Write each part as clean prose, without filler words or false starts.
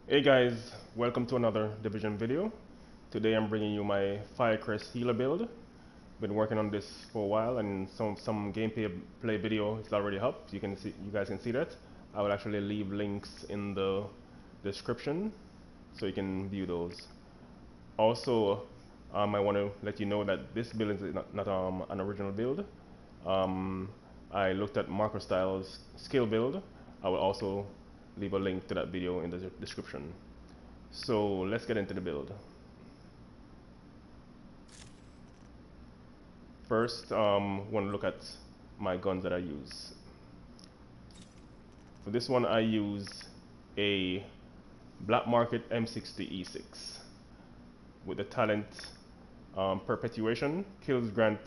Hey guys, welcome to another Division video. Today I'm bringing you my Firecrest healer build. Been working on this for a while, and some gameplay play video is already up. You guys can see that. I will actually leave links in the description so you can view those. Also, I want to let you know that this build is not an original build. Um, I looked at Marco Styles' skill build. I will also leave a link to that video in the description. So let's get into the build. First, want to look at my guns that I use. For this one, I use a Black Market M60 E6 with the talent Perpetuation. Kills grant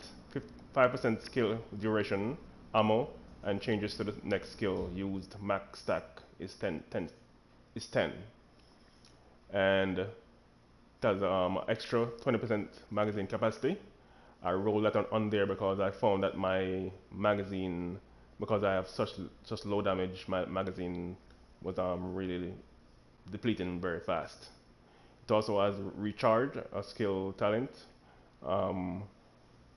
5% skill duration, ammo, and changes to the next skill used. Max stack is 10, and it has extra 20% magazine capacity. I rolled that on there because I found that my magazine, because I have such low damage, my magazine was really depleting very fast. It also has recharge, a skill talent. Um,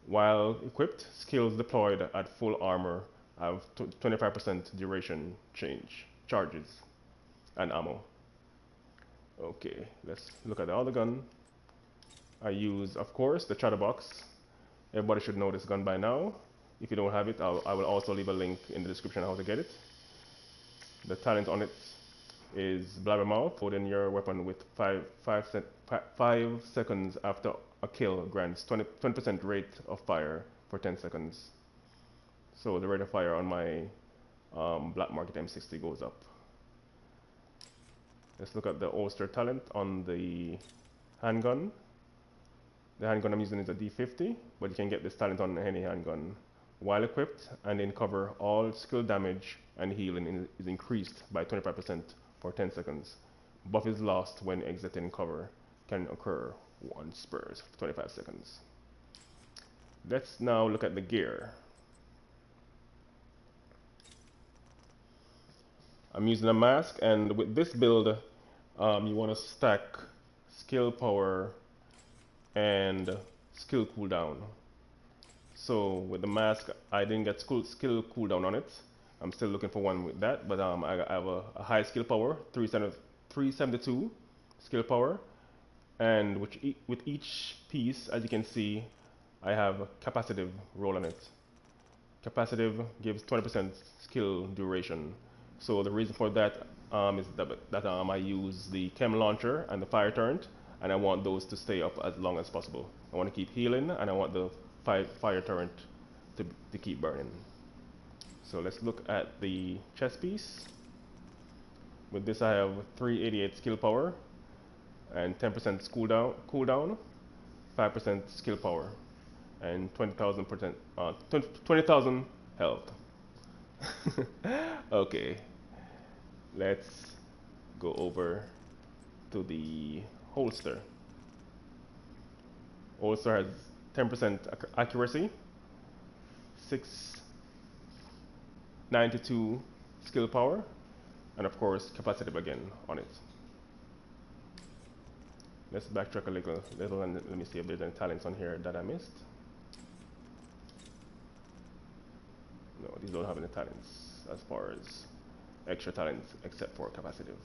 while equipped, skills deployed at full armor have 25% duration change, charges, and ammo. Okay, let's look at the other gun. I use, of course, the chatterbox. Everybody should know this gun by now. If you don't have it, I will also leave a link in the description how to get it. The talent on it is Blabbermouth. Load in your weapon with 5 seconds after a kill grants 20% rate of fire for 10 seconds. So the rate of fire on my Black Market M60 goes up. Let's look at the holster talent on the handgun. The handgun I'm using is a D50, but you can get this talent on any handgun. While equipped and in cover, all skill damage and healing is increased by 25% for 10 seconds. Buff is lost when exiting cover. Can occur once per 25 seconds. Let's now look at the gear. I'm using a mask, and with this build, you want to stack skill power and skill cooldown. So with the mask, I didn't get skill cooldown on it. I'm still looking for one with that, but I have a high skill power, 372 skill power, and with each piece, as you can see, I have capacitive roll on it. Capacitive gives 20% skill duration. So the reason for that is that I use the chem launcher and the fire turret, and I want those to stay up as long as possible. I want to keep healing, and I want the fire turret to keep burning. So let's look at the chest piece. With this, I have 388 skill power and 10% cooldown, 5% skill power, and 20,000 health. Okay, let's go over to the holster. Holster has 10% accuracy, 692 skill power, and of course capacitive again on it. Let's backtrack a little and let me see if there's any talents on here that I missed. No, these don't have any talents as far as extra talents except for capacitive.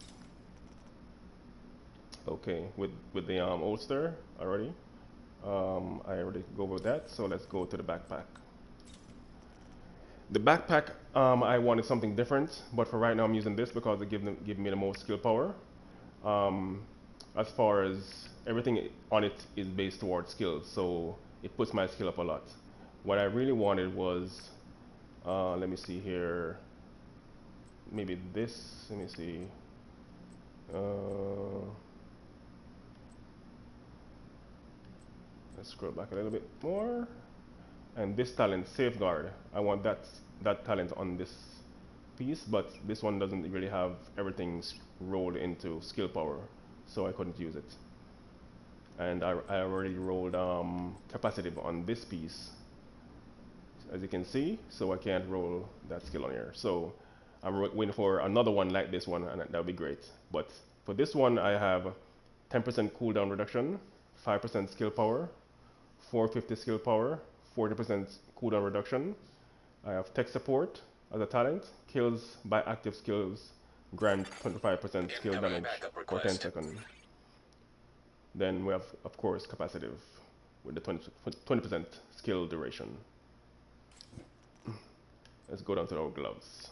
Okay, with the holster already, I already go over that. So let's go to the backpack. The backpack, I wanted something different, but for right now I'm using this because it give me the most skill power. Um, as far as everything on it is based towards skills, so it puts my skill up a lot. What I really wanted was, let me see here, maybe this. Let me see. Uh, let's scroll back a little bit more. And this talent, safeguard, I want that talent on this piece, but this one doesn't really have everything rolled into skill power, so I couldn't use it. And I already rolled capacitive on this piece, as you can see, so I can't roll that skill on here. So I'm waiting for another one like this one, and that would be great. But For this one, I have 10% cooldown reduction, 5% skill power, 450 skill power, 40% cooldown reduction. I have tech support as a talent, kills by active skills grant 25% skill damage for 10 seconds. Then we have, of course, capacitive with the 20% skill duration. Let's go down to our gloves.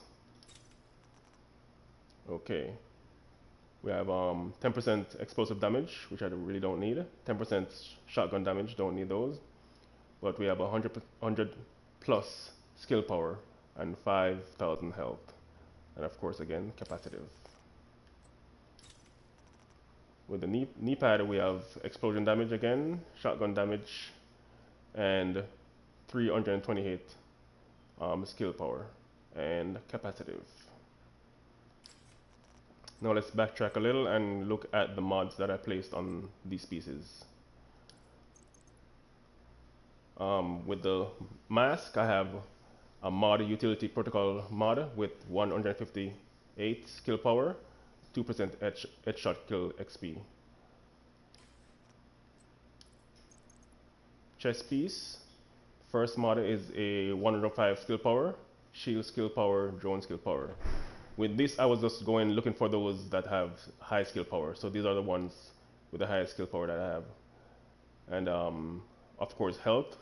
Okay, we have 10% explosive damage, which I really don't need. 10% shotgun damage, don't need those. But we have 100 plus skill power and 5,000 health. And of course, again, capacitive. With the knee pad, we have explosion damage again, shotgun damage, and 328 skill power and capacitive. Now let's backtrack a little and look at the mods that I placed on these pieces. With the mask, I have a mod utility protocol mod with 158 skill power, 2% headshot kill XP. Chest piece, first mod is a 105 skill power, shield skill power, drone skill power. With this, I was just going looking for those that have high skill power. So these are the ones with the highest skill power that I have. And of course, health,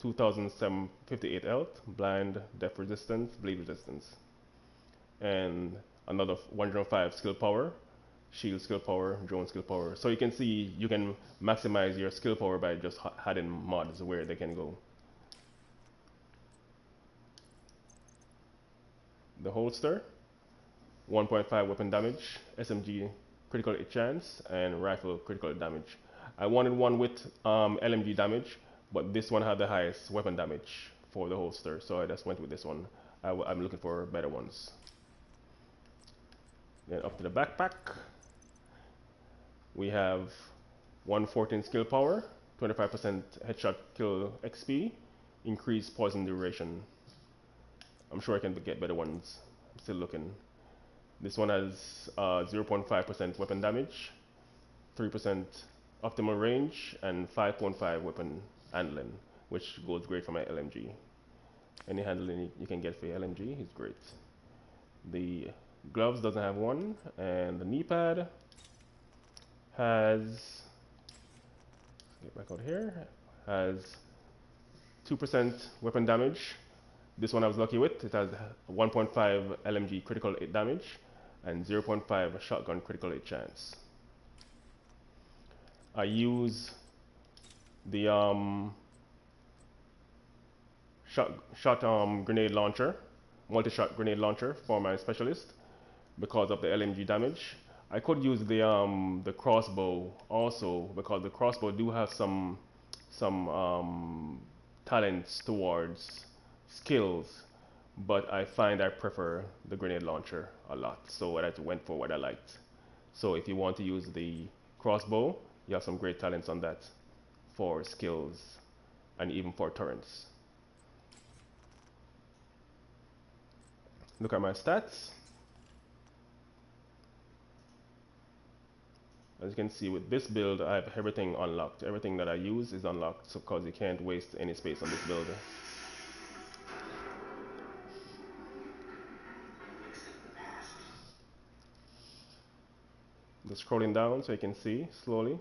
2,758 health, blind, death resistance, bleed resistance. And another 105 skill power, shield skill power, drone skill power. So you can see you can maximize your skill power by just adding mods where they can go. The holster, 1.5 weapon damage, SMG critical hit chance, and rifle critical damage. I wanted one with LMG damage, but this one had the highest weapon damage for the holster, so I just went with this one. I'm looking for better ones. Then up to the backpack, we have 114 skill power, 25% headshot kill XP, increased poison duration. I'm sure I can get better ones. I'm still looking. This one has 0.5% weapon damage, 3% optimal range, and 5.5 weapon handling, which goes great for my LMG. Any handling you can get for your LMG is great. The gloves doesn't have one, and the knee pad has, let's get back out here, has 2% weapon damage. This one I was lucky with. It has 1.5 LMG critical hit damage and 0.5 shotgun critical hit chance. I use the grenade launcher, multi-shot grenade launcher for my specialist because of the LMG damage. I could use the crossbow also because the crossbow do have some talents towards skills, but I find I prefer the grenade launcher a lot, so I went for what I liked. So if you want to use the crossbow, you have some great talents on that for skills and even for turrets. Look at my stats. As you can see, with this build, I have everything unlocked. Everything that I use is unlocked, so because you can't waste any space on this build. Just scrolling down so you can see slowly.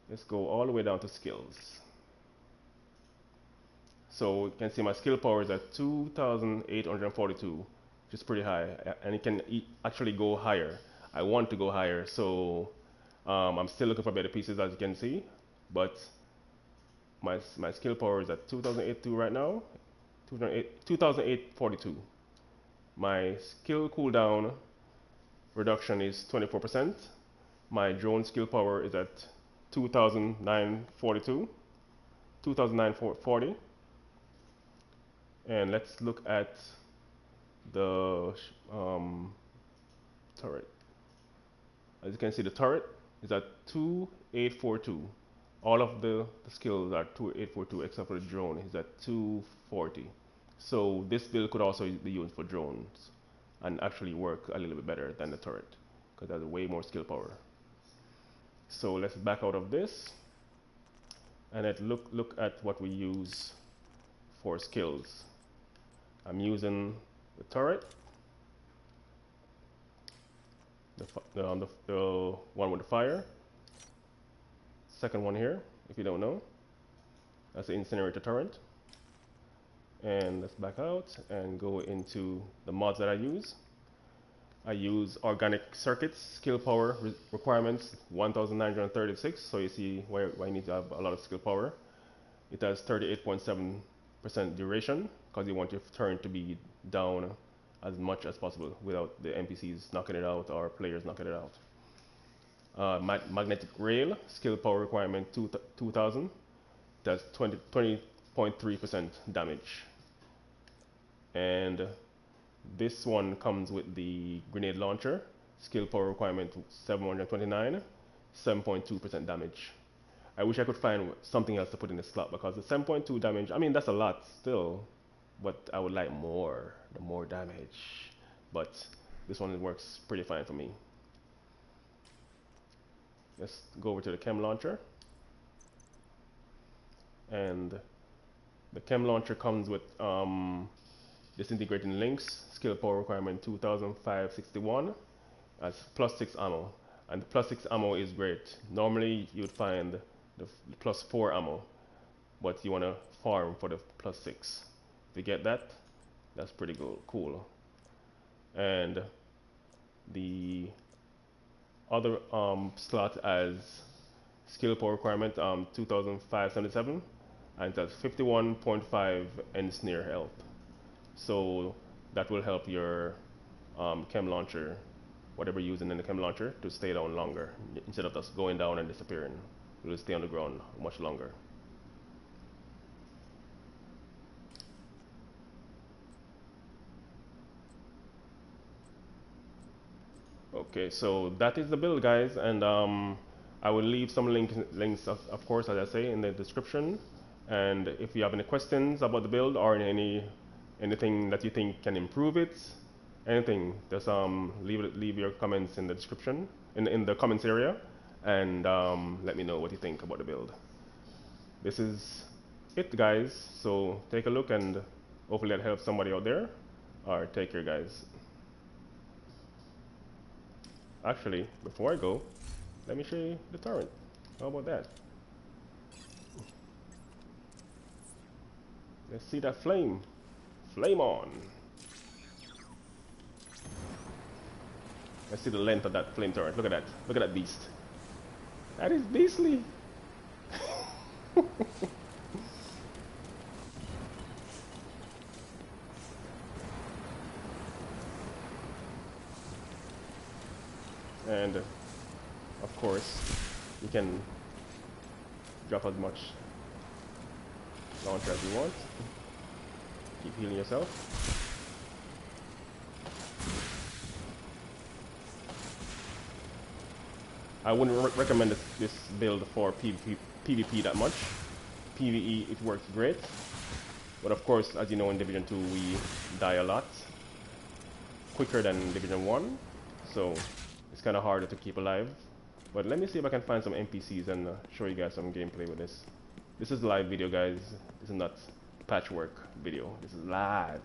Let's go all the way down to skills. So you can see my skill power is at 2,842, which is pretty high, and it can actually go higher. I want to go higher, so I'm still looking for better pieces, as you can see, but my skill power is at 2,082 right now, 2,842. My skill cooldown reduction is 24%. My drone skill power is at 2,942, 2,940. And let's look at the turret. As you can see, the turret is at 2,842. All of the skills are 2842 except for the drone is at 240. So this build could also be used for drones and actually work a little bit better than the turret because it has way more skill power. So let's back out of this and let's look at what we use for skills. I'm using the turret, the one with the fire, second one here, if you don't know, that's the incinerator turret. And let's back out and go into the mods that I use. I use organic circuits, skill power requirements 1936, so you see why you need to have a lot of skill power. It has 38.7% duration because you want your turn to be down as much as possible without the NPCs knocking it out or players knocking it out. Magnetic rail, skill power requirement 2000, that's 20.3% damage. And this one comes with the grenade launcher, skill power requirement 729, 7.2% damage. I wish I could find something else to put in the slot because the 7.2 damage, I mean that's a lot still, but I would like more, the more damage. But this one works pretty fine for me. Let's go over to the chem launcher. And the chem launcher comes with disintegrating links, skill power requirement 2561, as plus 6 ammo. And the plus 6 ammo is great. Normally you'd find the plus 4 ammo, but you want to farm for the plus 6. If you get that, that's pretty cool. And the other slot as skill power requirement 2577, and that's 51.5 ensnare health. So that will help your chem launcher, whatever you're using in the chem launcher, to stay down longer instead of just going down and disappearing. It will stay on the ground much longer. Okay, so that is the build, guys, and I will leave some links, of course, as I say, in the description. And if you have any questions about the build or anything that you think can improve it, anything, just leave your comments in the description, in the comments area, and let me know what you think about the build. This is it, guys. So take a look, and hopefully that helps somebody out there. All right, take care, guys. Actually, before I go, let me show you the torrent. How about that? Let's see that flame. Flame on. Let's see the length of that flame torrent. Look at that. Look at that beast. That is beastly. And of course, you can drop as much launcher as you want. Keep healing yourself. I wouldn't recommend this build for PvP that much. PvE, it works great. But of course, as you know, in Division 2 we die a lot. Quicker than Division 1. So it's kind of harder to keep alive. But let me see if I can find some NPCs and show you guys some gameplay with this. This is live video, guys. This is not patchwork video. This is live.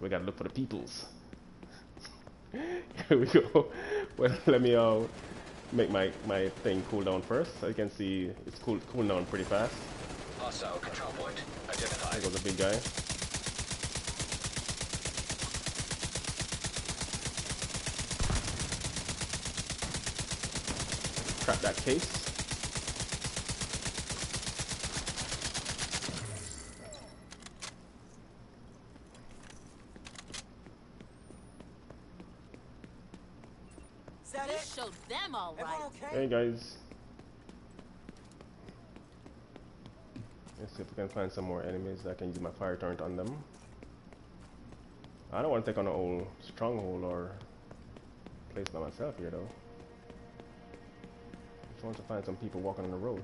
We gotta look for the peoples. Here we go. Well, let me make my thing cool down first. So you can see it's cool down pretty fast. Hostile control point identified. There goes a big guy. Trap that case. This showed them all right. Hey guys. Let's see if we can find some more enemies that I can use my fire torrent on them. I don't want to take on an old stronghold or place by myself here though. Just want to find some people walking on the road.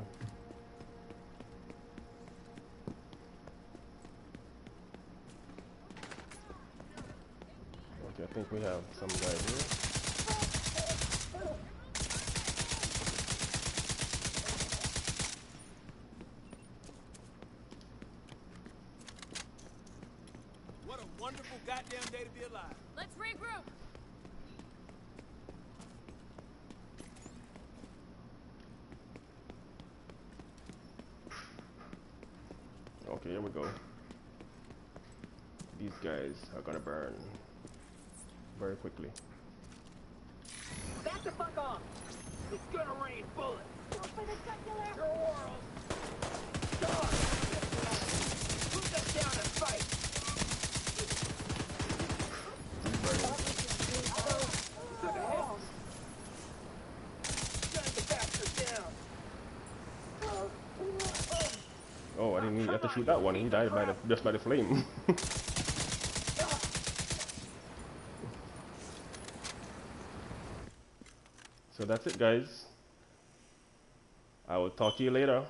think we have some guys here. What a wonderful goddamn day to be alive. Let's regroup. Okay, here we go. These guys are gonna burn very quickly. Back the fuck off! It's gonna rain bullets! Go for the jugular! Your world! Dog! Put them down and fight! Took a hit! Gun the bastard down! Oh, I didn't even have to shoot that one. He died by just by the flame. So that's it, guys. I will talk to you later.